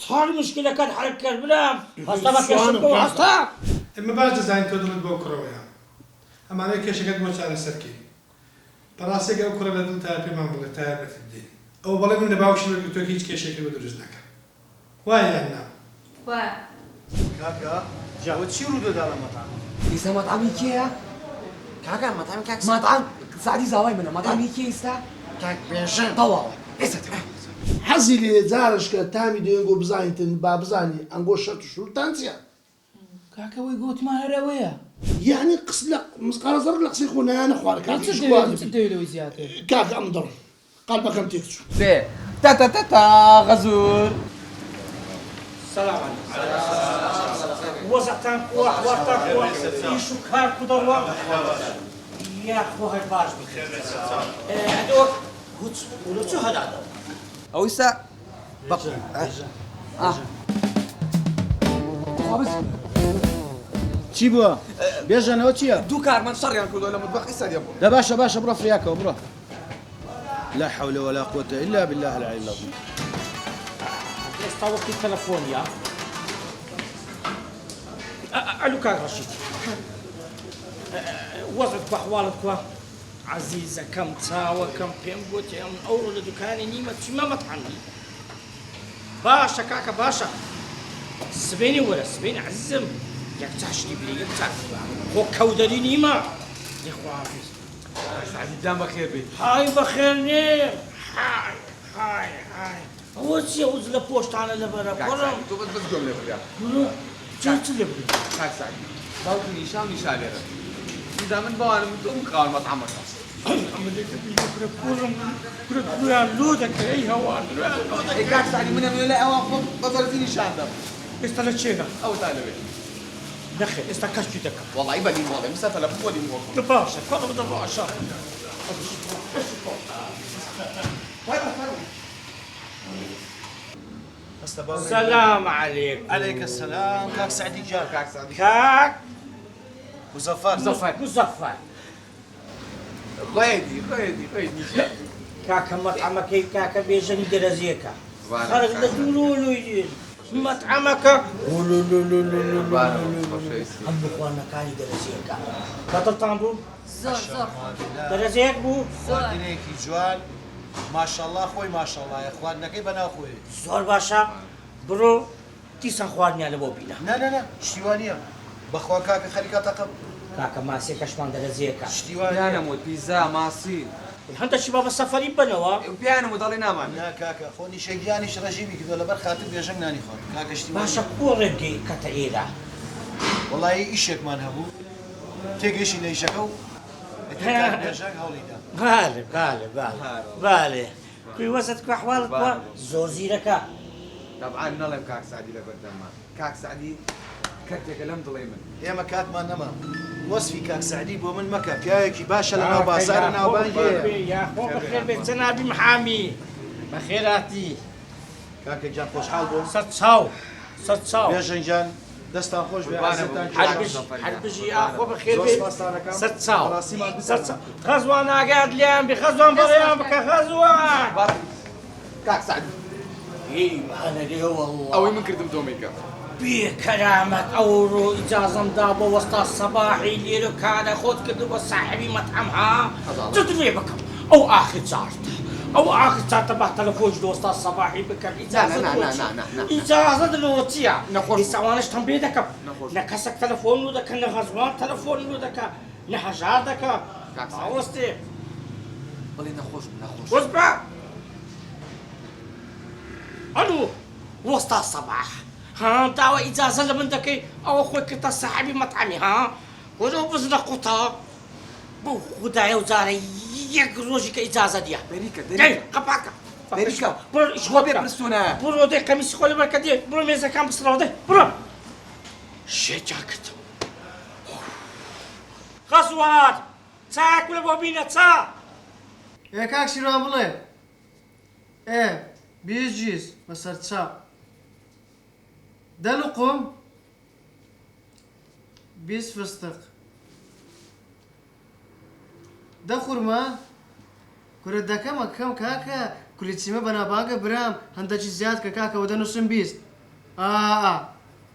صار مشكلة كان حركة بلا هستا ما كشفكو هستا اما باش ديزاين تدل بكره ويا اما انا كيش قد ما على سركي براسك او كره بدل تاعي ما بغيت تاعي الدين او بلا من باوش اللي تو كيش كيش كي بدرجناك واي انا وا كاكا جاوت شي ردود على مطعم إذا مطعمي كيا كاكا مطعم كاك مطعم سعدي زاوي منه مطعمي كيا يستا كاك بيشن طوال إيسا حەزی لێ جارشکە تامی دێنگۆ بزانیتن با بزانی ئەنگۆ شەت و شورتانچیە كاكاوي قوت ما هراوية یعنی قس لە مسقارە زەرگ لە قسەی خۆنایانە تدويلو زيادة کاکە ئەم دڵ قەلبەکەم تێک چوو ليه تا تا تا تا غزور السلام عليكم وزعتان قوة حوارتان قوة يشو كار قدروا يا أخو هاي باش عندك قلت ولو شو هذا أو إسا بقى خابز چی بووە بێژەنەوە چییە؟ دو كارمان شريان كله لما تبقى إسا ديابو لا باشە باشە بڕە فریاکەوە بڕە لا حول ولا قوة إلا بالله العلي العظيم استوقف التلفون يا الو كان رشيد وضعك وأحوالك عزيزة كم تساوى كم بيمبوت يا من أول دكاني نيمة ما مطعمي باشا كاكا باشا سبيني ولا سبيني عزم ياك تحشني بلي ياك هو كودري نيمة يا اخو عافيز سعدي دام بخير بي هاي بخير نيم هاي هو شي وزله بوشت على لبرا برا تو بس جملة بريا برا جات لي برا كاك سعدي باوك نيشان نيشان ليرا إذا من بوانا مدوم قال مطعمك عملك بيجي برا لودك اي هوان إيه كاك سعدي من لا أوقف بطل نيشان دم استلتشينا أو تعالى بي دخل استكشت دك والله يبقى لي موضع مسافة لفوق لي موضع باشا كل بدل باشا السلام عليكم عليك السلام كاك سعدي جار كاك سعدي كاك مزفر مزفر قيدي نيشان كاكا مطعمك هي كاكا بيجني درزيكا بارك خرج الله. لدولو يجي مطعمك هم اخوانا كاني درزيكا بطل طامبو زور زور درزيك بو خواردنێکی جوان ماشەڵڵا خۆی ماشەڵڵا خواردنەکەی بەناو خۆی زور باشا برو تيسان خوارنيا لبو بينا نە شتیوانە بەخوا کاکە خەریکا تەقم كاكا ماسي كشمان درزيكا شتیوانە بيانمو بيزا ماسي هەندە شباب السفري بنوا بيانمو ضلي نامان نا کاکە خۆنی شەگیانیش ڕژیمی کردو لەبەر خاتر بێژەنگ نانی خۆن کاکە شتیوانە باشا كورنجي كتايدا وڵی ئیشێکمان هەبوو تێگەشی لە ئیشەکە و بێژەنگ هەوڵیدا بالي كي وسطك احوالك زور زيركا طبعا نلم كاك سعدي لبردما كاك سعدي كرتك لم ضليمن ئێمە کاتمان نەما وەسفی کاک سعدی بۆ من مەکە پیاوێکی باشە لە ناو بازارە ناوبانگێ يا اخو بخير بيت جنابي محامي بخيراتي کاکە جان خۆشحاڵ بۆم صد صاو بێژەنگ جان دەستان خۆش بێ حربجي يا اخو بخير زۆر بيت سپاسدارەکەم. صد صاو بەڕاستیمان صد صاو غزوان اقعد ليام بغزوان بريام بكغزوان بارك كاك سعدي اي انا لي والله أوي من كردم دوميكا بكلامك أورو إجازة مدابة وسط الصباحي ليرو كان خود كده وصاحبي مطعمها تدري بكم أو آخر زارته بعد تلفوج وسط الصباحي بكم إجازة لا. إجازة دلوقتي نخوش. يسوانش تنبيدك نخوش. نكسك تلفون ودك نغزوان تلفون ودك نحجار دك كاك سعدي. عوستي ضلي نخوش واسمع ألو وسط الصباح ها دعوة إجازة لمن دكي أو أخوي كنت صاحبي مطعمي ها ولو بزنقطها بو خدايا وزاري يقروجي كإجازة ديا بريكا اي قبعك بريكا. برو شو شو برسونا برو دي قميص خولي بركة دي برو ميزة كام بصلاة دي برو شي جاكت غزوات تاك ولا بوبينا تا کاک شیران بڵێ بیست جیز بەسەر چاو دەلقم 20 فستق دەخورمە کورە دەکەمە کەم کاکە کولیچیمە بەنابانگە برام هەندێکی زیاد کە کاکەوە دەنووسم 20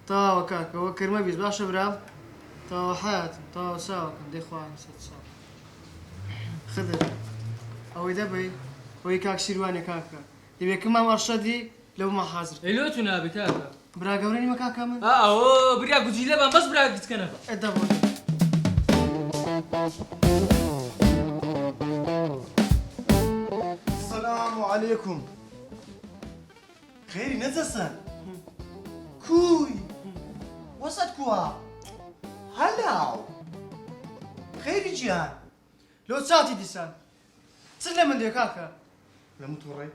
تاوە کاکەوە کەرمە بیست باشە برام تاوە حیاتم تاوە چاوەکەم دەیخوایم سەد چاو خدر ئەوەی دەبەی ئەوەی کاک شیروانێ کاکە دەبێکمام ئەرشەدی لەو ما حازر لۆتو نابێت کاکە برا گەورە نیمە کاکە من ئەوە بریا گوجیلە بە بەس برا دیتکەنەوە ئەدە بۆ السلام عليكم خيري نزسن كوي وسط كوا هلاو خيري جيان لۆ چاتی دیسان چ لە من دێ کاکە لم توري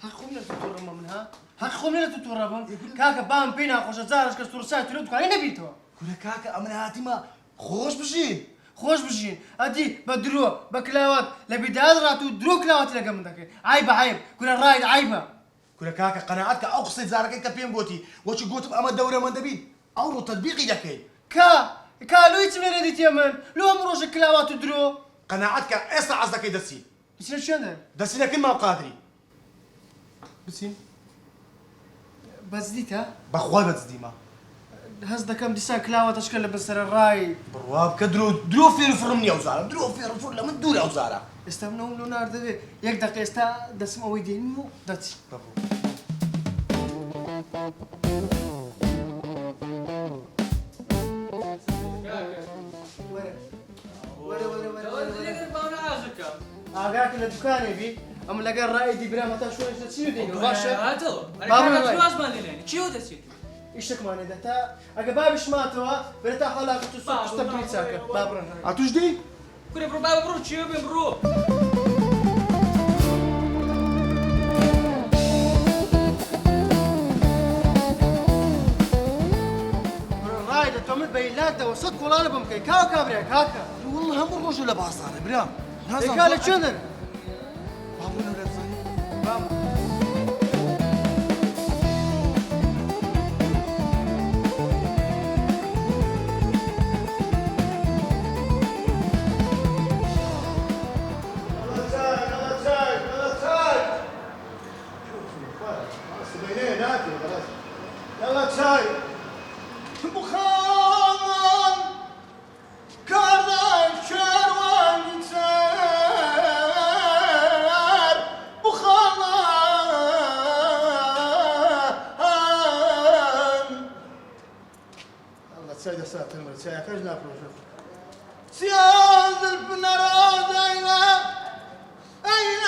حەق خۆم لە تووڕەمە من ها حەق خۆم لە تووڕەمە کاکە بام پێی ناخۆشە جارش کەس تووڕسای تو لە دوکانی نەبیتەوە كنا كاكا امنا هاتيما خوش بشين خۆش بژین ئەدی بە درۆ بە کلاوات لە بیداد ڕات و درۆ کلاواتی لەگە من دەکەی عیبە عیب کورە ڕاید عیبە كنا كاكا قناعتك او قصيت زارك انت بيم قوتي وش قوت اما الدوره من دبي او تطبيقي لكي کا لۆی چ لێرە دیتێ من لۆ ئەم ڕۆژە کلاوات و درۆ قناعتك اسرع عزك دسي بچێ شوێنە دسي لكن ما قادري بسين بەزدیتە بخوال بتزديما هەست دەکەم دیسان کلاوە تەشکە لە بەسەرە ڕای برواب كدرو درو فير فرمني اوزارا درو فير فر لما تدور اوزارا ئێستا منەوە لۆ ناردەوێ یەک دەقە ئێستا دەسم ئەوەی دێنم و دەچی ئاگاکە لە دوکانێ بی ئەم لەگەر ڕایدی برام هەتا شوێنش دەچی و دێنەوە باشە وازمان لێنێ چی دەچێت ئیشتێکمانێ دەتا ئەگە بابیش ماتەوە بێتە حاڵاکە تو سۆشتە بڕی چاکە با بڕن اتوش دي کورێ بڕۆ با بڕۆ چی بێ بڕۆ ڕای دەتۆمت بە ئیلاتەوە سەد کۆڵانە بم بکەی کاو کابرێ کاکە والله هم الرجل لباصار برام ئێکا لە چێنن بابون ولا زاني يلا تشاي بخان كاردان شروان سار بخان الله تشاي دسات المر تشاي كاج لا بروجو سياز البنراد اين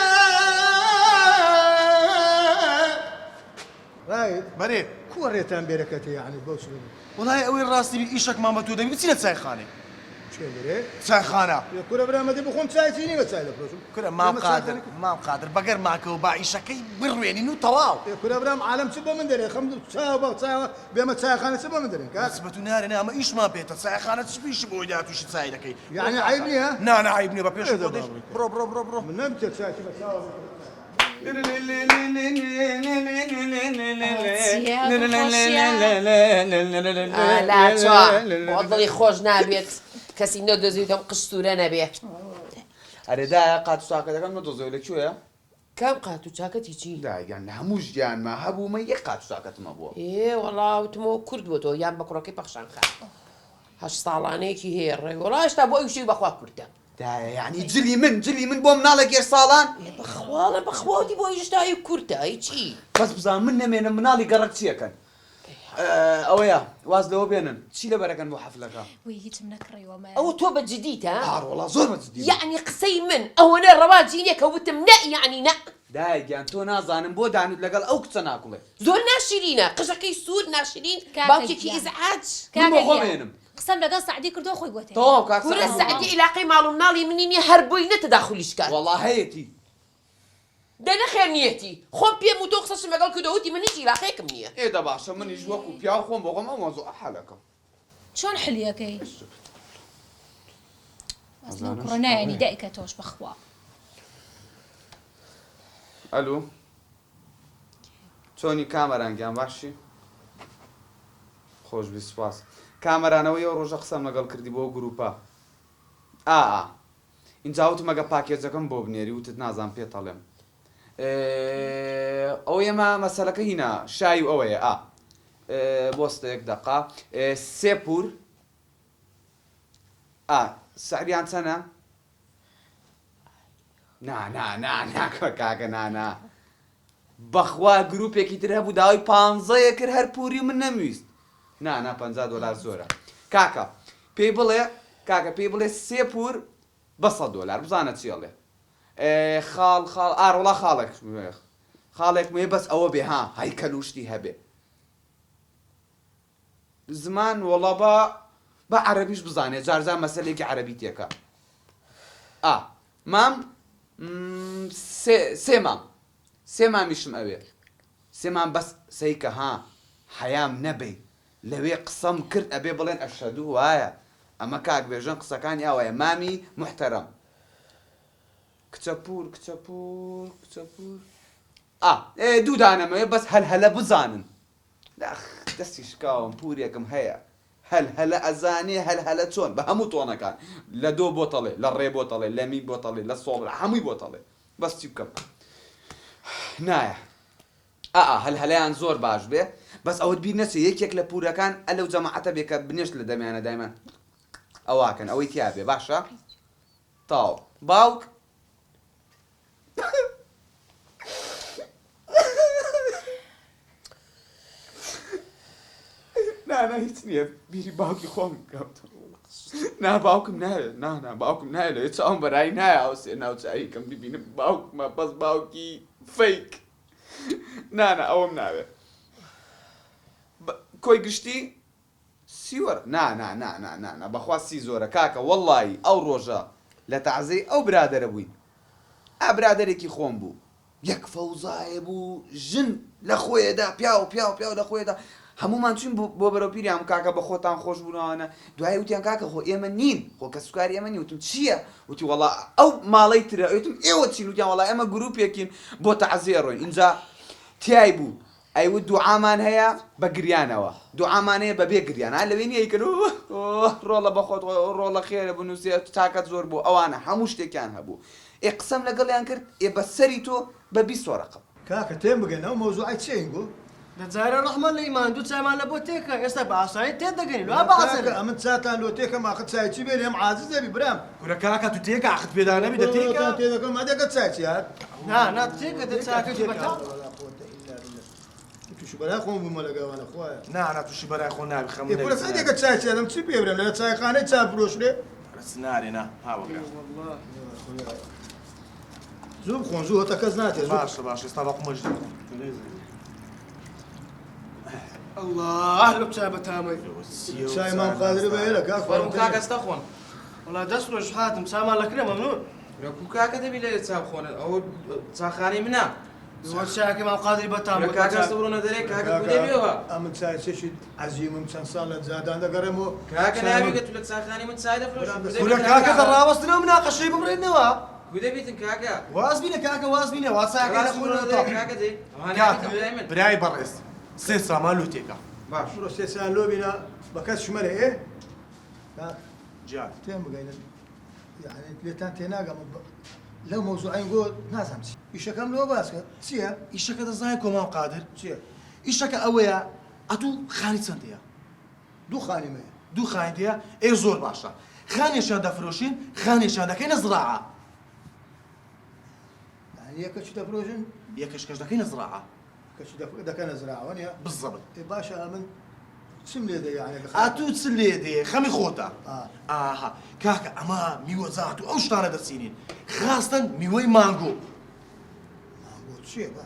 رايد بري كوريتان بركتي يعني بوسو والله اوي راسي ايشك ما متو دبي بتسينا تساي خانه شو دري تساي خانه يا كورة برا ما دي بخون تسايتيني ما تسايد بروجو كره ما قادر بقر معك وباعي شكي برويني نو طواو يا كورة برا عالم سبا من دري خمد تساوى بما تساي خانه سبا من دري اثبتوا نار انا ما ايش ما بيت تساي خانه تشبيش بوجات وش تساي لك يعني عيبني ها نا انا عيبني ببيش إيه ده بوديش بابا. برو من نمت تساي بساوى لا چوا وضعی خۆش نابێت کەسی نەدۆزیتم قستورە نەبێت ئەرێ دایە قات و چاکەتەکەم نەدۆزەوە لەکوێیە؟ کام قات و چاکەتی چی؟ دایگەان لە هەموو ژیانمە هەبوومە یەک قات و چاکەتمە بووە. وەڵاوتمەوە کورد بۆتەوە یان بە کوڕەکەی پەخشان خات. هەشت ساڵانەیەکی هەیە ڕێ وەڵا هێشتا بۆ ئەو شەی بەخوا کوردە. دایە یعنی جلی من بۆ مناڵە گێر ساڵان؟ بەخواڵە بەخواوتی بۆ هێشتایی کوردە هیچی. بەس بزان من نەمێنە مناڵی گەڕک چیەکەن؟ ئەوەیە واز لەوە بێنن چی لە بەرەکەن بۆ حەفلەکە؟ وی هیچم نەکڕیوەمە ئەوە تۆ بەجددیتە؟ وەڵا زۆر بەجددی. یعنی قسەی من ئەوەنە ڕەواجی نییە کە وتم نە یعنی نە. دایگیان تۆ نازانم بۆ دانوت لەگەڵ ئەو کچە ناکوڵێ. زۆر ناشرینە قژەکەی سوور ناشرین باوکێکی ئیزعاج. من بۆ خۆمێنم. قسەم لەگەڵ سعدی کردەوە خۆی گوتێ تۆ کاک کوورە سعدی عیلاقەی ماڵ و مناڵی منی نییە هەر بۆی نەتەداخولیش کات. وەڵا هەیەتی. دەنە خێر نیەتی خۆم پێم و تۆ قسەشم لەگەڵ کردەوەتی من هیچ عیلاقەیەکم نییە. ئێدە باشە منیش وەکو پیا خۆم بۆ خۆم ئەو مۆزوع حەلەکەم. چۆن حلیەکەی بەس لەو کوڕە نایەنی دایکە تۆش بەخوا. ئەلو چۆنی کامەرانگیان باشی؟ خۆشبی سوپاس. کامەرانەوەی ئەو ڕۆژە قسەم لەگەڵ کردی بۆ گروپە. اینجا وتم ئەگە پاکێجەکەم بۆ بنێری وتت نازان پێتەڵێم. ئەو ئێمە مەسەلەکە هینە شای و ئەوەیە بۆستەیەک دقا سێ پور سعریان چەنە؟ نا کاکە نانا بەخوا گروپێکی تر هەبوو داوای 15 کرد هەر پوری من نەمویست نا $50 زۆرە کاکە پێی بڵێ سێ پور $100 بزانە چێڵێ خاڵ ئاڕۆڵا خاڵێک مێ بەس ئەوە بێ هەی کەلوشتی هەبێ زمان وەڵا بە عەرەبیش بزانێت جارجار مەسەلێکی عەرەبی تێکە مام سێ مامیشم ئەوێ سێ مام بەس سەیکە حەیام نەبێ لەوێ قسەم کرد ئەبێ بڵێن ئەشهەدوو وایە ئەمە کاک بێژن قسەکانی ئەوەیە مامی محتەرەم کچە پور دوو دانەمەوێ بەس هەلهەلە بزانن دەستی شکاوم پورێکم هەیە هەلهەلە ئەزانێ هەلهەلە چۆن بە هەموو تۆنەکان لە دۆ بۆتەڵێ لە ڕێ بۆتەڵێ لە می بۆتەڵێ لە سۆڵ هەمووی بۆتەڵێ بەس چی بکەم نایە هەلهەلەیان زۆر باش بێ بەس ئەوت بیر نەچێ یەکێک لە پورەکان ئەلەو جەماعەتە بێ کە بنێشت لە دەمیانە دایمان ئەواکەن ئەوەی تیا بێ باشە تاو باوک نا هیچ نییە بیری باوکی خۆم باوکم نایە لە چاوم بەرای نایە ئەوسێ ناوچاییکەم ببینم باوکمە بەس باوکی فەیک ئەوەم ناوێ کۆی گشتی سیوەر بەخوا سی زۆرە کاکە وەڵڵی ئەو ڕۆژە لە تەعزەی ئەو برادەرە بووین برادەرێکی خۆم بوو یەک فەوزایە بوو ژن لە خۆیەدا پیا لە خۆیەدا هەمومان چین بۆ بەرەوپیریان کاکە بە خۆتان خۆش بوونەوەنە دوای وتیان کاکە خۆ ئێمە نین خۆ کە سوکاری ئێمە نی وتم چییە؟ وتی وەڵا ئەو ماڵەی ترە وتم ئێوە چین وتیان وەڵا ئێمە گروپێکین بۆ تەعزیە ڕۆین اینجا تیای بوو ئەیوت دوعامان هەیە بە گریانەوە دوعامان هەیە بەبێ گریان لەوێ نیە ئەیکرد ڕۆڵە بەخۆت ڕۆڵە خێرە بنووسێت تاکەت زۆر بوو ئەوانە هەموو شتێکیان هەبوو قسەم لەگەڵیان کرد بە سەری تۆ بە 20 وەرەقە کاکە تێم بگەن ئەو مۆزوعی چێن گو دەجارە ڕەحمەت لە ئیمان دوو چامان لە بۆ تێکە ئێستا بە ئاسایی تێت دەگەنین وا بەعەزەکە ئەمن چاتان لۆ تێکە ماخت چای چی بێن ئێم عاجز دەبی برام کورە کاکە تو تێکە عقد پێدا نەبی دە تێکە تێدەکەم مادەکە چای چی هات نا تێکە دە چاکەی بەتا تووشی بەلای خۆم بوومە لەگەوانە خۆیە نا تووشی بەلای خۆ ناوی خەم کورە سەدێکە چای چێدەم چی پێ برێم لە چایخانەی چا فرۆشرێ سنارێ نا هاوەگرە زوو بخۆن زوو هەتا کەس ناتێ باش ئێستا باقمەش الله لە چای بەتامەی چای مام قادر بە هێلە کاکە ئەستا خۆن وڵا دەست ڕۆژ هاتم سامان لەکرێ مەمنون کاکە دەبی لێرە چا بخۆن ئەوە چاخانەی منە زۆر چاکە مام قادری بەتامە کاکە بڕۆنە دەرێ کاکە دەبیەوە ئەمن چای چێشی عەزیمم چەند ساڵ لە جادان دەگەڕێمەوە کاکە نابیگە تو لە چاخانەی من چای دەفرۆشم کورە کاکە دەڕاوەستنەوە مناقەشەی ببڕێنەوە گودەبیتن کاکە واز بینە کاکە واز بینە واساکە کاکە دێ برای بەڕێز سێ سامان لۆ تێکە باش ڕۆ سێسان لۆ بینە بە کەس شمەرە ئێ جان تێم بگەینن یعنی لێتان تێناگەم لەو مۆزوعین گۆ نازانم چی ئیشەکەم لەوە باسکە چییە؟ ئیشەکە دەزانێت کۆماڵ قادر چییە؟ ئیشەکە ئەوەیە ئەتوو خانی چەندەیە دوو خانیمەیە دوو خانیدەیە زۆر باشە خانێکیان دەفرۆشین خانێکیان دەکەینە زراعە یەکەچ دەفرۆژن یەکەش کەش دەکەینە زراعە کەچ دەکەنە زراعەوە نیە بالضبط باشە من چم لێ دەی یعنی ئاتوو چ لێ دێ خەمی خۆتە ئاها کاکە ئەمە میوەجات و ئەو شتانە دەچینین خاستن میوەی مانگۆ مانگۆ چییە با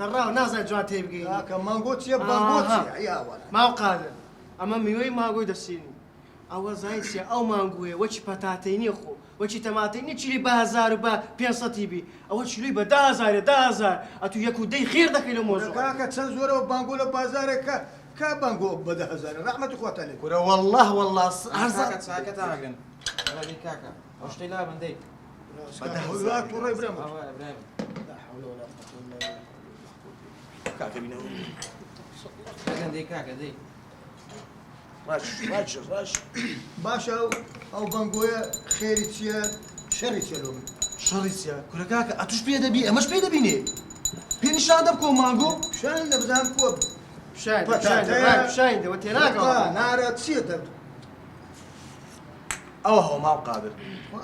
دەڕاو نازانێت جوان تێ بگەین کاکە مانگۆ چییە بانگۆ چییە یاوەڵە ماو قادر ئەمە میوەی مانگۆی دەچینی ئەوە زای چیە ئەو مانگوێ وەچی پەتاتەی نییە خۆ وەچی تەماتەی نیە چیلی بە 1000 و بە 500 بی ئەوە چیلوی بە 10000 ئەتو یەک و دەی خێر دەکەی لە مۆزوع کاکە چەند زۆرەوە بانگۆ لە بازارێکە کا بانگۆ بە 10000 ڕەحمەتی خواتە لێ کورە وەڵڵاه وەڵڵاه کاکە چاکە تاگەن ڕەبی کاکە ئەو شتەی لا بەندەی تووڕێ برێم کاکە بینەوە دەی کاکە دەی باشە ئەو بانگۆیە خێری چییە شەڕی چێ لۆ شەڕی چییە کورە کاکە ئەتوش پێ دەبی ئەمەش پێ دەبینێ پێنیشان دەبکۆ مانگۆ شان دەبزان کۆ شاینەوە تێناگەڵ نارە چیە دەب ئەوە هەوماو قادر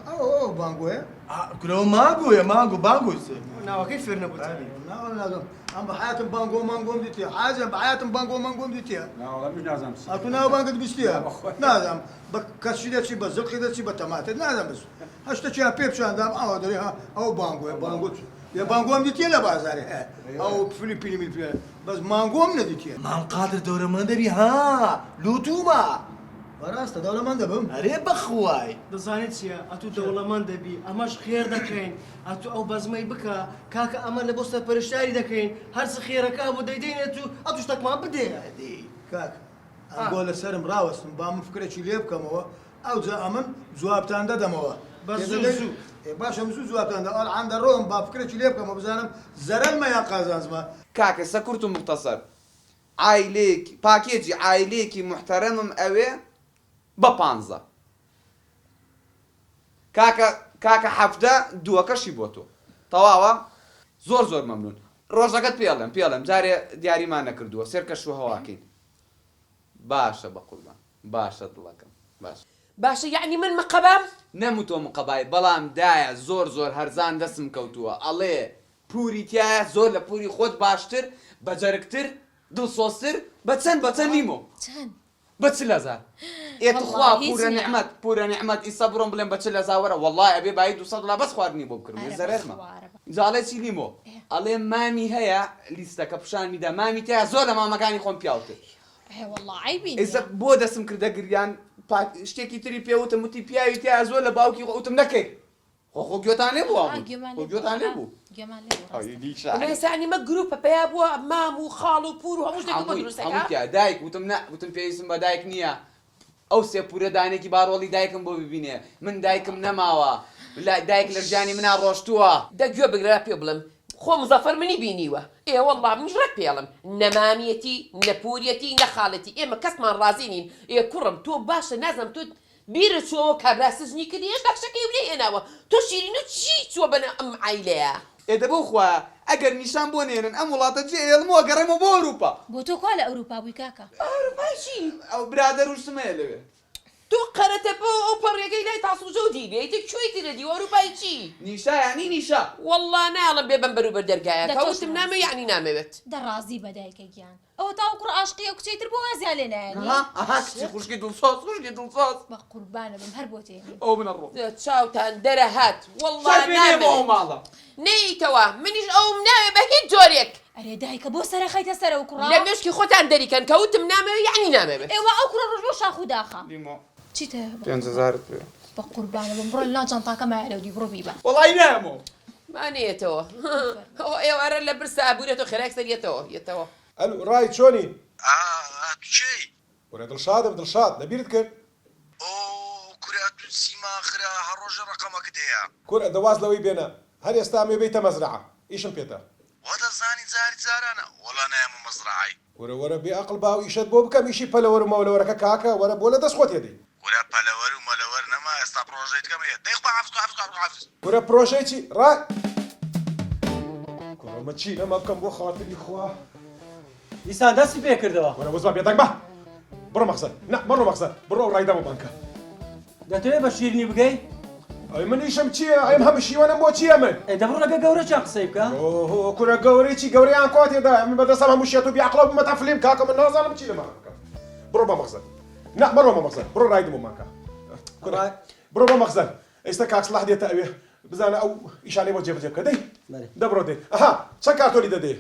ئەو بانگۆیە کورەوە مانگۆیە مانگۆ بانگۆی سێ ناوەکەی فێر نەبوو ئەم بە حیاتم بانگۆ مانگۆم دیتێ حاجم بە حیاتم بانگۆ مانگۆم دیتێ ناوەڵامی نازانم چی. ئەتو ناو بانگت بیستیە نازانم بە کەچی دەچی بە زڵقی دەچی بە تەماتێت نازانم بس هەشتەچیان پێ پیشاندام ئەوە دەری ئەو بانگۆیە بانگۆ یە بانگۆم دیتێ لە بازارێ ئەو فلیپینی میل پێ بەس مانگۆم نەدیتێ مام قادر دەورەمەندەبی ها لوتومە بەڕاستە دەوڵەمەند دەبم ئەرێ بەخوای دەزانێت چییە ئەتوو دەوڵەمەند دەبی ئەمەش خێر دەکەین ئەتوو ئەو بەزمەی بکە کاکە ئەمە لە بۆستە پەرشتاری دەکەین هەرچ خێرەکە بۆ دەیدەینێت و ئەتوو شتێکمان بدێ کاک ئەمگۆ لەسرم ڕاوەستم با من فکرێکی لێ بکەمەوە ئەو جا ئەمن جوابتان دەدەمەوە باشم زوو جوابتاندا ئەڵعان دەڕۆم با فکرێکی لێ بکەمەوە بزانم زەرەلمە یا قازانزمە کاکە سەکورت و مختصر عایلێکی پاکێجی عایلێکی محتەرەمم ئەوێ بە 15 کاکە هەفتە دووەکەشی بۆ تۆ تەواوە زۆر مەمنون ڕۆژەکەت پێڵێم جارێ دیاریمان نەکردووە سێرکەش و هەواکەین باشە بە قوربان باشە دڵەکەم باشە یعنی من مەقەبام نەموتۆ مقەبای بەڵام دایە زۆر هەرزان دەسم کەوتووە ئەڵێ پوری تایە زۆر لە پوری خۆت باشتر بەجەرگتر دڵسۆستر بەچەند نیمۆ بە 40,000 ئێتخوا پورە نعمەت ئیسا بڕۆم بڵێم بە 40,000 وەرە وەڵڵای ئەبێ بای 200 بەس خواردنی بۆ بکردم زەرەرمە جاڵێکی نیمۆ ئەڵێ مامی هەیە لیستەکە پیشان میدا مامی تایە زۆر لە مامەکانی خۆم پیاوتر ئێستا بۆ دەسم کردە گریان شتێکی تری پێوتم وتی پیاوی تایە زۆر لە باوکی خۆتم نەکەی خۆ گوێتان لێ بوو ئێسانی مە گروپە پێیا بووە مام و خاڵ و پور و هەموو شتێک بۆ دروستەکە دایک وتم پێویستم بە دایک نییە ئەو سێ پورە دانێکی باڕۆڵی دایکم بۆ ببینێ من دایکم نەماوە دایک لە ژیانی منە ڕۆشتووە دەگوێ بگرە پێ بڵم خۆ مزەفەر منی بینیوە وەڵڵا منیش ڕەت پێڵم نەمامیەتی نەپوریەتی نەخاڵەتی ئێمە کەسمان ڕازی نین کوڕم تۆ باشە نازانم تۆ بیرە چۆوە کابراسزنی کردی هێشتا شەکەی لێ هێناوە تۆ شیرین و چی چووە بەنە ئەم عایلەیە دەبەو خوایە ئەگەر نیشان بۆ نێنن ئەم وڵاتە جێڵمەوە گەڕێمەوە بۆ ئەوروپا بۆ تۆ کوا لە ئەوروپا بووی کاکە ئەوروپاشی ئەو برادەر وشتمەیە لەوێ تۆ قەرەتە بۆ ئەو پەڕێگەی لای تاسوجە و دیبێیتە کوێیتی لە دیوە ئەوروپای چی نیشا یعنی نیشا وەڵڵا ناڵم بێ بەم بەروبەر دەرگایە کەوتم نامە یعنی نامەوێت دەڕازی بەدایکە گیان ئەوە تاو کوڕ عاشقی و کچێتر بۆ وازیا لێ نایانی کچی خوشکی دڵسۆز بە قوربانە بم هەر بۆ تێنی ئەو بنە ڕۆ چاوتان دەرە هات وەڵڵا نامەوە ماڵە نەیتەوە منیش ئەوم ناوێ بە هیچ جۆرێک ئەرێ دایکە بۆ سەرەخەیتە سەرەوە کوڕا لە مشکی خۆتان دەریکەن کەوتم نامەوێ یعنی نامەوێت ئێوە ئەو کوڕە ڕۆژ بۆ شاخ و داخە چیتە 5,000 پێ بە قوربانە بم بڕۆ لا جانتاکە مایەرەودی بڕۆ بیبە وەڵای نامەوە مانێتەوە ئێوارە لە برسە ئابوورێتەوە خێراک سەریێتەوە یێتەوە ئەلو ڕای چۆنی چی وەرە دڵشاد لەبیرت کرد کورات سیما خرا هەر ڕۆژە ڕقەمەکە دەیە کور دەواز لەوەی بێنە هەر ئێستا مێ بیتە مەزرعە ئیشم پێتە وەدەزانی جارانە وەڵا نایەم مەزرعی وەرە بێ ئەقڵ باو ئیشت بۆ بکەم ئیشی پەلەوەر و مەولەوەرەکە کاکە وەرە بۆ لە دەست خۆت هێدەی وەرە پەلەوەر و مەلەوەر نەما ئێستا پرۆژەی دکەم دەیخوا حافظ وەرە پرۆژەی چی ڕای کوڕەمە چی لەمە بکەم بۆ خاتری خوا ئیسان دەستی پێ کردەوە وەرە وەزما بێدەنگ بە بڕۆ مەخزن نە مەخزن بڕۆ ڕایدەمە بانکە دەتەوێت بە شیرنی بگەی ئەی من ئیشم چییە ئەم هەموو شیوانم بۆ چییە من دەبڕ لەگە گەورە چا قسەی بکە کورە گەورەی گەورەیان کاتێدا من بەدەستم هەموو شێت و بیعقڵە بمەتە فلیم کاکە من نازانم چی لەمە بکەم بڕۆ بە مەخزن نە بڕۆ بە مەخزن بڕۆ ڕایدەمە بانکە بڕۆ بە مەخزن ئێستا کاکسلاح دێتە ئەوێ بزانە ئەو ئیشانەی بۆ جێبەجێ بکە دەی دەبڕۆ دێ ئەها چەند کارتۆنی دەدێ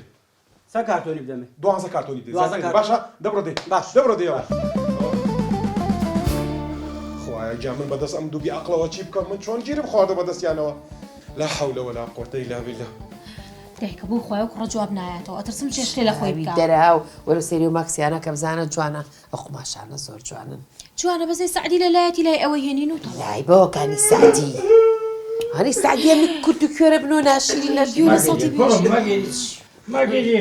چەند کارتۆنی بدەمێ 12 کارتۆنی دێ باشە دەبڕۆ دێ دەبڕۆ دێەوە خۆیان جا من بەدەست ئەم دوو بیعقڵەوە چی بکەم من چۆن گیرم خواردە بەدەستیانەوە لا حول ولا قوة إلا بالله دایکە بۆ خۆی و کوڕە جواب نایەتەوە ئەترسم چێشتێ لە خۆی بکە دەراو وەرە سێری و ماکسیانە کە بزانە جوانە ئەو قماشانە زۆر جوانن جوانە بەزەی سعدی لەلایەتی لای ئەوە هێنین و لای بۆکانی سعدی هەنی سعدی ئەم کورت و کوێرە بنۆ ناشیری لە دوو سەڵتی مەگیری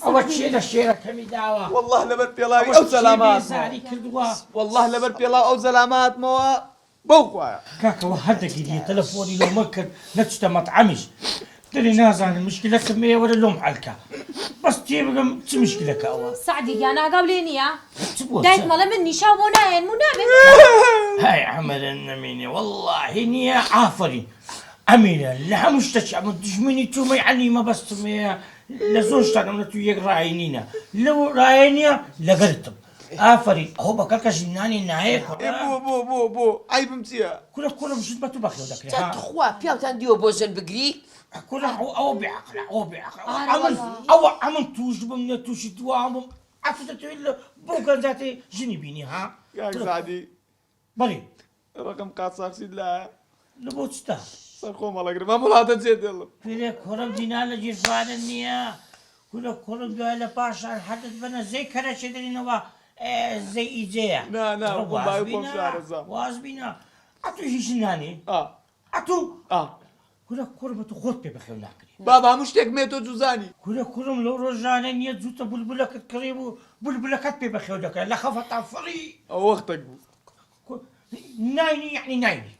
ئەوە چیە لە شێرەکەمی داوە والله لەبەر پێڵاوی ئەو سەلامات زاری کردووە والله لەبەر پێڵاو ئەو زەلاماتمەوە بەو خوایە کاکەوە هەردەگیری تەلەفۆنی لەمە کرد نەچتە مەطعەمیش دەری نازانم مشکلەتم هەیە وەرە لۆم حەلکە بەس تێبگەم چ مشکلەکە ئەوە سعدی گیان ئاگاو لێ نییە چ بووە دایک مەڵە من نیشاو بۆ نایەن و نابێت هاي عمرا نميني والله هني عافرين أمينة لا مش تشعب تجمني تومي عني ما بس تومي لزوج تانا من تو يك راينينا لو راينيا لقرتم آفرين هو بكرك جناني نايك بو عيب متيا كل مش ما تبخلوا ذاك تخوا پیاوتان دیوە بۆ ژن بگری كل أو بعقل أو بعقل والله. عمل توش بمن توش توام عفتت إلا بوكا ذاتي جنبيني ها كاك سعدي بلي رقم قاط ساكسي لا لبوتستا سرخو مالا قريب ما ملاتا جيد يلا فيلك كرم دينار جيرفان النية كل كرم دوالة باشا حدث بنا زي كرا شدري نوا زي إيجيا نا وقوم باي شعر الزام واز بينا أتو هيشناني أتو كل كرم تخوت بخير ناكري بابا مشتك ميتو جوزاني كل كرم لو رجعنا نية زوتا بلبلك قريب بلبلك بخير ناكري لا خفت عفري او وقتك بو نايني يعني نايني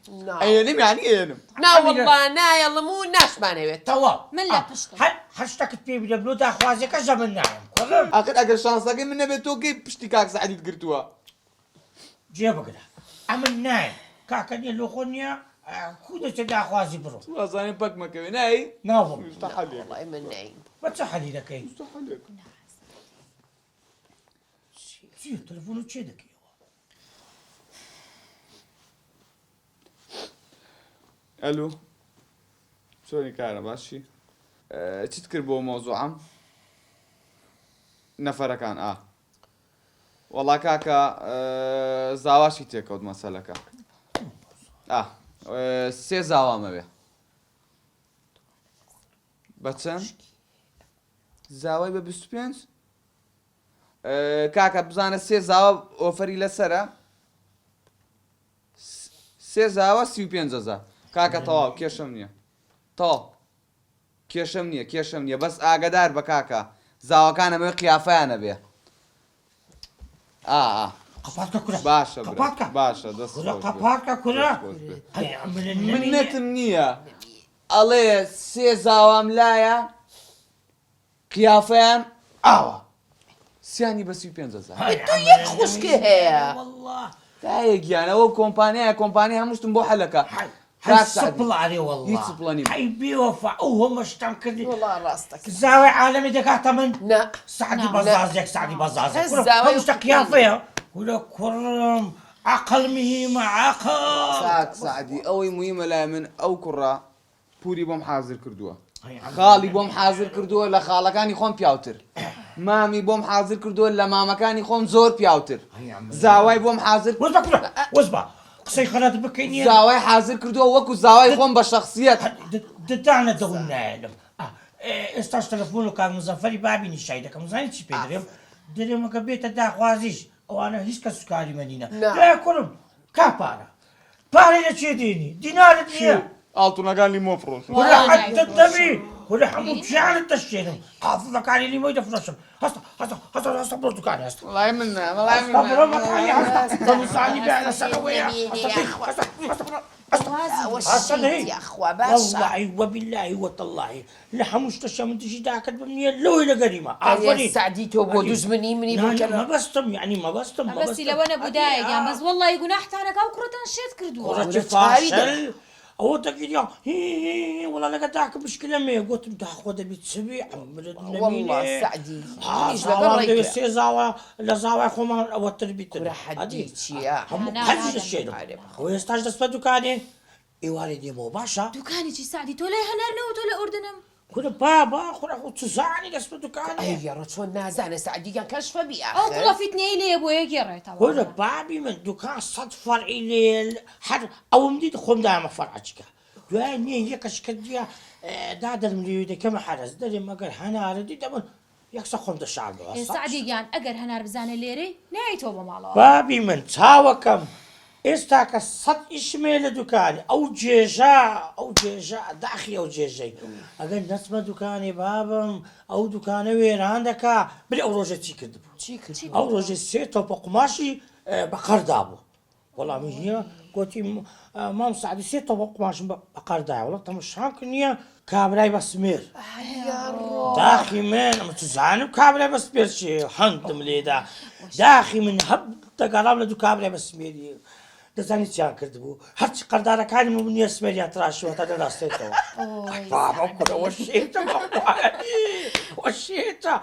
اينم يعني اينم نا والله نا يلا مو ناشمانەوێت توا من لا پشتم هشتك تبي بلو دا خوازك زمن نايم كرم اخر اگر شانسك من نبيتو كي بشتي كاك سعدي تقرتوها جيبك ده عمل نايم كاكني لوخونيا كودة تدا خوازي برو وازاني باك ما كوي ناي نافم مستحيل والله من نايم بتصحلي لك ايه مستحيل شي تلفونو تشيدك الو شلوني كارم ماشي چی تکرد بۆ مۆزوعم نەفەرەکان وەڵا کاکە زاواشی تێکەوت مەسەلەکە سێ زاوامەوێ بە چەند زاوای بە 25 کاکە بزانە سێ زاوە ئۆفەری لەسەرە سێ زاوە 35,000 کاکە تەواو کێشەم نییە تەواو کێشەم نییە بەس ئاگدار بە کاکە زاوەکانەمەوێ قیافەیانە بێ قەپاتکە کورە باشە قەپاتکە باشە دەست قەپاتکە کورە منەتم نییە ئەڵێ سێ زاوام لایە قیافەیان ئاوە سیانی بە 35,000 تو یەک خوشکە هەیە تایەکیانەوە کۆمپانیای هەمووشتم بۆ حەلەکە سپڵ عليه والله هیچ سپڵەنی هەی بێوەفا ئەو هەمەشتان کردی والله ڕاستەکە زاوای عالەمی دەکاتە من نا سعدی بەزازێک سعدی بەزازێک زاوای هەمشتە قیافەیە ولا کوڕم عقل مهمە عقل سعدی ئەوەی مویمە لای من ئەو کوڕە پوری بۆم حازر کردووە خاڵی بۆم حازر کردووە لە خاڵەکانی خۆم پیاوتر مامی بۆم حازر کردووە لە مامەکانی خۆم زۆر پیاوتر زاوای بۆم حازر وەزبە قسەی خەرات بکەین زاوای حازر کردووە وەکو زاوای خۆم بە شەخسیەت ددانە دەون نایلم ئێستاش تەلەفۆن و کاک مزەفەری بابینی شای دەکەم زانی چی پێ دەرێم دەرێمەکە بێتە داخوازیش ئەوانە هیچ کەس سوکاری مەدینە کوڕم کا پارەی لە چێ دێنی دینارت نییە ئاڵتونەکان لیمۆ فرۆش ولا حتى دەبی ولا هەموو پیانت دەشێنم قافڵەکانی لیمۆی دەفرۆشم هەستا بۆ دوکانی هەستا وڵای من والله وبالله وتالله لحموش تشم تجي داك الدنيا لو الى قريمه عفوا سعدي تو بو دزمني مني ما بستم يعني ما بستم بس لو انا بدايق يعني بس والله يقول احت انا كاو كرتان شيت كردو كرة فاشل او تقول يا هي والله لقى داك مشكله ما قلت تاخذ بتسبيع والله سعدي ايش لقى سيزاوا لا زاوا خما او تربيت حديتي يا هذا الشيء ويستاج دسبدو كاني والدي مو باشا دكاني شي سعدي تولي هنرنا وتولي اردنم كل بابا خو تزعني دسبه دكاني اي يا رجل نازانه سعدي كان كشف بي او كل فتني لي ابو هيك يريت كل بابي من دكان صد فرعي لي حد او مديد خم دائما فرعك يعني هيك شكديا داد المليودة كما حرز دري ما قال هنا ردي دبل يكسر خم الشعب سعدي كان اجر هنار بزانه ليري نهايته بمالو بابي من تاوكم استاك صد إشميل دكاني أو جيجا داخي أو جيجي أقول نسمة دكاني بابم أو دكاني ويران دكا بلي أو روجة تيكدبو أو روجة سيتو بقماشي بقر دابو والله من هي قلتي ما مساعد سيتو بقماش بقر دابو والله تمشان كنيا کابرای بەسمێر داخی من ئەمە توزانم کابرای بەسمێر چێ هەندم لێدا داخی من هەب دەگەڕام لە دوو کابرای بەسمێری دەزانی چیان کرد بوو هەرچی قەردارەکانی من نییە سمێریان تراشەوە تا دەڕاستێتەوە وەشێتە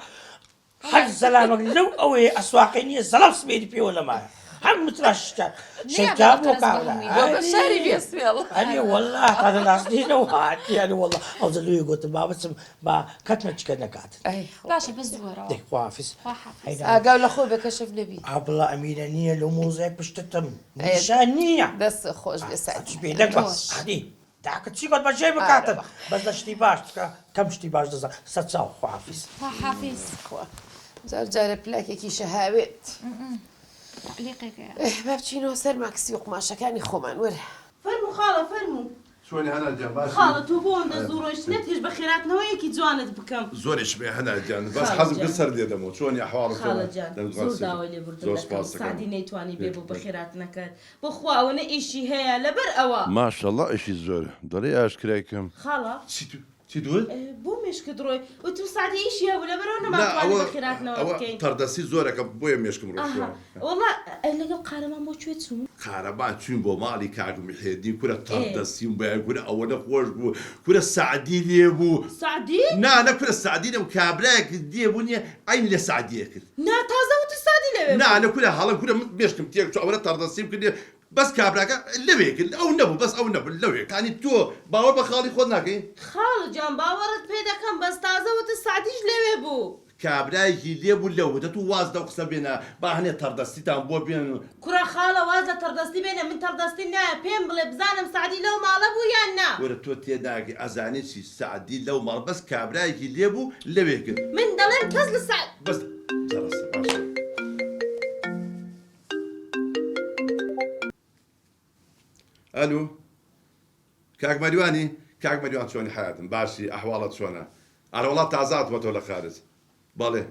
هەر زەلامەک لەو ئەوەیە ئەسواقی نییە زەڵام سمێری پێوە نەمایە هەموو تراشتان شەیتان بۆ کابرا شاری بێسمێڵ ئەنێ وەڵا تا دەناسنینەوە هاتیانە وەڵا ئەو زەلوی گوتم با بچم با کەتمە چکە نەکات باشە بەس دووەرەوە دەی خواحافیز ئاگاو لە خۆ بە کەشف نەبی ئابڵا ئەمیرە نییە لەو مۆزای پشتتم نیشان نییە دەست خۆش بێسات بێدەک بەس عادی داکە چی گوت بەجێ بکاتن بەس لە شتی باش بکە کەم شتی باش دەزان سەد چاو خواحافیز حافیز جار جارە پلاکێکی شەهاوێت لیقێکەیە با بچینەوە سەر ماکسی و قماشەکانی خۆمان وەرە فەرموو خاڵە فەرموو شوێنی هەناجان باش خاڵە تۆ بۆ ئەمدە زۆرۆشت نەتێش بە خێراتنەوەیەکی جوانت بکەم زۆریش بێ هەناجان بەس حەزم کرد سەر دێدەمەوە چۆنی ئەحواڵ خاڵەجان زۆر داوای لێ بردن سادی نەیتوانی بێ بۆ بە خێرات نەکات بۆ خواوەنە ئیشی هەیە لەبەر ئەوە ماشەڵڵا ئیشی زۆر دەڵێ ئاشکرایکەم خاڵە چی دوت؟ بۆ مێشکە دڕۆی وتم سادی ئیشی هەبوو لەبەرەوە نەماتوانی بە خێراتنەوە بکەین تەردەستی زۆرەکە بۆیە مێشکم ڕۆژ وەڵا لەگەڵ قارەمان بۆ کوێ چوون قارەبان چوین بۆ ماڵی کاگمی هێدی کورە تەردەستیم بە کورە ئەوەنە خۆش بوو کورە سعدی لێ بوو سعدی؟ نانە کورە سعدی لەو کابراایەک دێبوو نیە ئاین لێ سعدیە کرد نا تازە وتە سادی لەوێ نانە کورە هەڵە کورە مێشکم تێک چۆ ئەوەنە تەردەستیم کردێ بەس کابراکە لەوێ کرد ئەو نەبوو بەس ئەو نەبوو لەوێ کانی تۆ باوەڕ بە خاڵی خۆت ناکەی خاڵجان باوەڕت پێ دەکەم بەس تازە وتە سادیش لەوێ بوو کابرایەکی لێبوو لەوە دەت و واز دە قسە بێنە با هەنێ تەردەستیتان بۆ بێن کوڕە خاڵە واز لە تەردەستی بێنە من تەردەستی نایە پێم بڵێ بزانم سعدی لەو ماڵە بوو یان نا وەرە تۆ تێداگی ئەزانێ چی سعدی لەو ماڵ بەس کابرایەکی لێبوو لەوێ کرد من دەڵێم کەس لە سعد بەس جەڕەسە باشە ئەلو کاک مەریوانی کاک مەریوان چۆنی حیاتم باشی ئەحواڵەت چۆنە ئەرە وڵات تازات بۆ تۆ لە خارج بەڵێ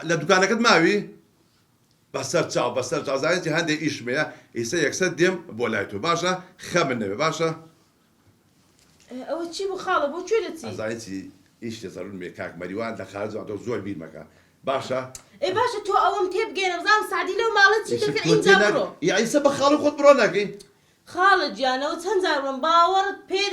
لە دوکانەکەت ماوی بەسەر چاو بەسەر چازانێتی هەندێک ئیشمەیە ئیسە یەکسەر دێم بۆ لای تۆ باشە خەمن نەوێ باشە ئەوە چی بوو خاڵە بۆ کوێ دەچی ئەزانێتی ئیش تێسەرون مێ کاک مەریوان لە خارجەوە تۆ زۆر بیر مەکە باشە ئێ باشە تۆ ئەوەم تێبگەێنە بزانم سعدی لەو ماڵە چی دەکەن ئینجا بڕۆ ئیسە بە خاڵی خۆت بڕۆ ناکەی خاڵە گیانەوە چەند جارڕم باوەڕت پێ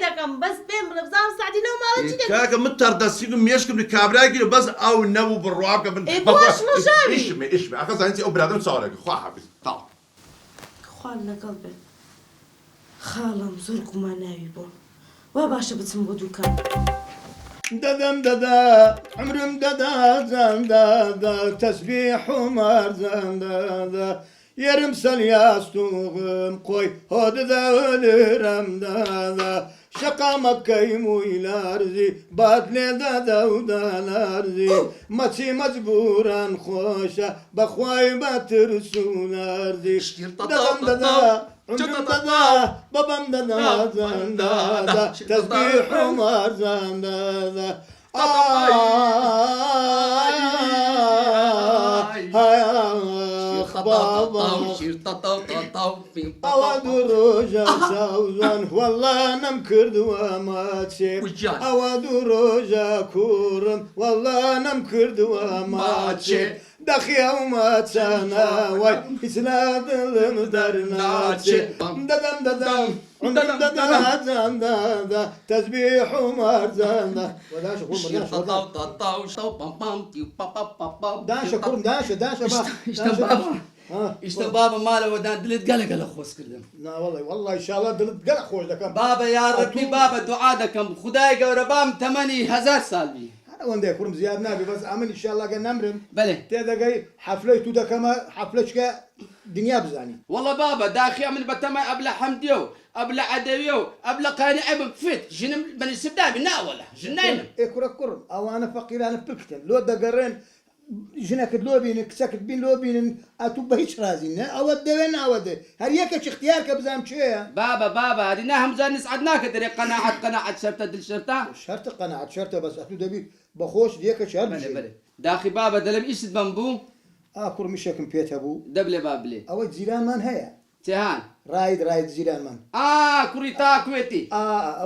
دەکەم بەس پێم بڵێ بزانم سعدی لەو ماڵە چی دەکەن کاکە من تەردەستیم مێشکم لە کابراگیر بەس ئەو نەبوو بڕواکە من باش مەژاوی ئیشمێ ئەخە زانیتی ئەو برادرم چاوەڕێکە خوا حافظ تا خوان لەگەڵ بێت خاڵم زۆر گوماناوی بووم وا باشە بچم بۆ دوکان دەدەم دەدا عمرم دەدا زەندەدا تەسبیح و مەرزەن دەدا یەرم سەلیاستوغم قۆی هۆ دەدەولرم دەدا شەقامە بکەیم و لارزی بات لێ دەدا و دەلارزی مەچی مەجبوران خۆشە بەخوای بەترس و لارزی دەدەم دەدا عمرم دەدا بەبەم دەدا زەندەدا تەسبیح و مەرزەن دەدا ئەوە دوو ڕۆژە ساوزان وەڵا نەم کردووە ماچێ ئەوە دوو ڕۆژە کوڕم وەڵا نەم کردووە ماچێ دەخیا و ماچاناوای هیچ نادڵم دەرناچێ دەدەم دەدەم عمرم دەدا زەندەدا تەسبیح و مەرزەندا داشە کوڕم داشە ئیشتە بابە مالەوەدان دلت گەلەگە لە خۆش کردم ناوەڵی وەڵی ئینشاڵڵا دڵت گەلە خۆش دەکەم بابە یاڕەبی بابە دوعا دەکەم خدای گەورە بام تەمەنی 1000 ساڵ بی ئەوەندەی کوڕم زیاد نابی بەس ئەمن ئینشاڵڵاگە نەمرم بەێ تێدەگەی حەفلەی تو دەکەمە حەفلەچکە دنیا بزانی وەڵە بابە داخیا من بەتەمە ئەبلە حەمدیە و ئەبلە عەدەویە و ئەبلە قانعێبم فت ژنم بەنسبدابی ناوەڵە ژناینم ئێ کوڕە کوڕم ئەوانە فەقیرانە پکتن لۆ دەگەڕێن ژنەکەت لۆ بینن کچەکەت بین لۆ بینن ئەتوو بە هیچ رازی نە ئەوە دەوێن ناوەدە هەر یەکێک اختیار کە بزانم چێە بابە هەرینا هەمزار نسعەت ناکە دەرێ قەناعەت شەرتە دل شەرتە شەرتە قەناعەت شەرتە بەس ئەتوو دەبی بەخۆش یەکە شەر داخی بابە دەلم ئیشت بەم بوو کوڕمیشێکم پێت هەبوو دەبلێ با بلێ ئەوەی جیرانمان هەیە جیهان ڕاید جیرانمان کوڕی تا کوێتی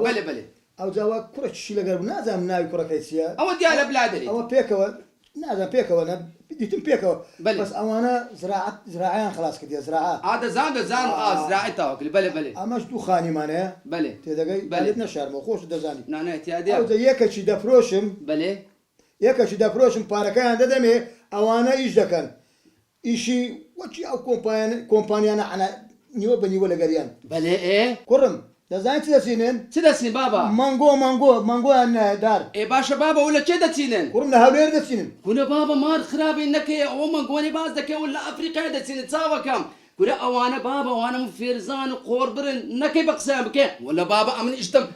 بەێ ئەو جاوا کوڕێکیشی لەگەر نازانم ناوی کوڕەکەی چییە ئەوە دیا لە بلادری ئەوە پێکەوە نازان پێکەوە دیتم پێکەوە بەس ئەوانە زراعیان خلاص کردی زراعە دەزان زراعی تاوەکل بەلێ بەلێ ئەمەش دوو خانیمانەیە بەلێ تێدەگەی بەلێت نەشارمەوە خۆش دەزانی نانەتیادی یەکێکی دەفرۆشم بەلێ یەکەشی دەفرۆشم پارەکەیان دەدەمێ ئەوانە ئیش دەکەن ئیشی وەچی ئەو کۆمپانیانە نیوە بە نیوە لەگەریان بەلێ ئێ کوڕم دەزانین چ دەچینن چ دەچین بابا مانگۆیان دار ئێ باشە بابا و لە چێ دەچینن کوڕم لە هەولێر دەچینن کونە بابا مار خراپی نەکەی ئەوە مانگۆنی باز دەکەی و لە ئەفریقای دەچینن چاوەکەم کورە ئەوانە بابا ئەوانە فێرزان و قۆڕبرن نەکەی بە قسەیان بکە ولا بابا ئەمن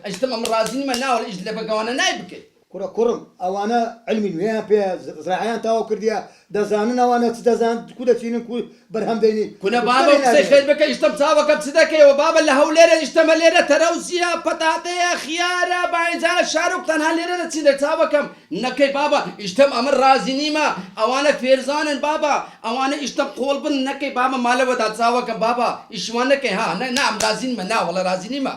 ئیشتم ئەم ڕازینمە ناوە ئیش لە بەگەوانە نای بکەیت کوڕم ئەوانە علمی نوێیان پێ زراعیان تاوا کردیە دەزانن ئەوانە چ دەزان کو دەچینن کو بەرهەم دەینی کونە بابا قسەی خێر بکە ئیشتم چاوەکەم چ دەکەیەوە بابا لە هەولێرە ئیشتەمە لێرە تەرەوزیە پەتاتەیە خیارە باینجانە شارۆک تەنها لێرە دەچینە چاوەکەم نەکەی بابا ئیشتم ئەمن ڕازی نیمە ئەوانە فێرزانن بابا ئەوانە ئیشتم قۆڵ بن نەکەی بابا مالەوەدا چاوەکەم بابا ئیشوان نەکەی ها نام رازینمە ناوەڵە رازی نیمە